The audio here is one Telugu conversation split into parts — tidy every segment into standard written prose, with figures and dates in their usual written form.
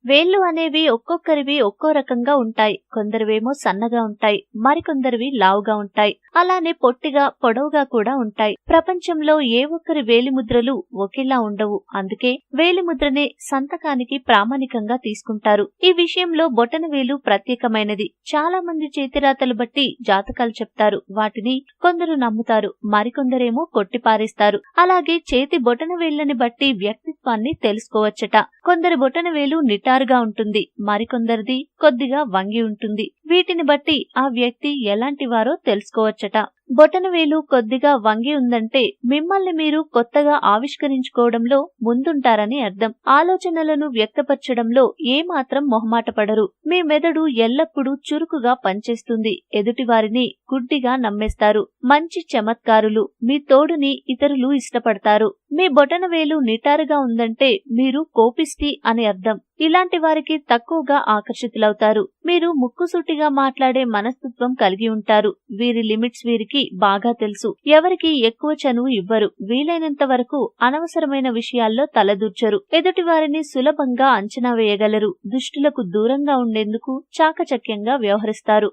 వేళ్లు అనేవి ఒక్కొక్కరివి ఒక్కో రకంగా ఉంటాయి. కొందరివేమో సన్నగా ఉంటాయి, మరికొందరివి లావుగా ఉంటాయి. అలానే పొట్టిగా, పొడవుగా కూడా ఉంటాయి. ప్రపంచంలో ఏ ఒక్కరి వేలిముద్రలు ఒకేలా ఉండవు. అందుకే వేలిముద్రనే సంతకానికి ప్రామాణికంగా తీసుకుంటారు. ఈ విషయంలో బొటనవేలు ప్రత్యేకమైనది. చాలా మంది చేతిరాతలు బట్టి జాతకాలు చెప్తారు. వాటిని కొందరు నమ్ముతారు, మరికొందరేమో కొట్టిపారేస్తారు. అలాగే చేతి బొటనవేళ్లని బట్టి వ్యక్తిత్వాన్ని తెలుసుకోవచ్చట. కొందరి బొటనవేలు నిటారుగా ఉంటుంది, మరికొందరిది కొద్దిగా వంగి ఉంటుంది. వీటిని బట్టి ఆ వ్యక్తి ఎలాంటి వారో తెలుసుకోవచ్చట. బొటనవేలు కొద్దిగా వంగి ఉందంటే మిమ్మల్ని మీరు కొత్తగా ఆవిష్కరించుకోవడంలో ముందుంటారని అర్థం. ఆలోచనలను వ్యక్తపరచడంలో ఏమాత్రం మొహమాటపడరు. మీ మెదడు ఎల్లప్పుడూ చురుకుగా పనిచేస్తుంది. ఎదుటివారిని గుడ్డిగా నమ్మేస్తారు. మంచి చమత్కారులు. మీ తోడుని ఇతరులు ఇష్టపడతారు. మీ బొటనవేలు నిటారుగా ఉందంటే మీరు కోపిష్టి అని అర్థం. ఇలాంటి వారికి తక్కువగా ఆకర్షితులవుతారు. మీరు ముక్కుసూటిగా మాట్లాడే మనస్తత్వం కలిగి ఉంటారు. వీరి లిమిట్స్ వీరికి బాగా తెలుసు. ఎవరికి ఎక్కువ చనువు ఇవ్వరు. వీలైనంత వరకు అనవసరమైన విషయాల్లో తలదూర్చరు. ఎదుటి వారిని సులభంగా అంచనా వేయగలరు. దుష్టులకు దూరంగా ఉండేందుకు చాకచక్యంగా వ్యవహరిస్తారు.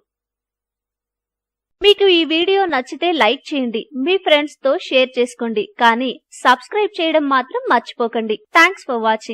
మీకు ఈ వీడియో నచ్చితే లైక్ చేయండి, మీ ఫ్రెండ్స్ తో షేర్ చేసుకోండి, కానీ సబ్స్క్రైబ్ చేయడం మాత్రం మర్చిపోకండి. Thanks for watching.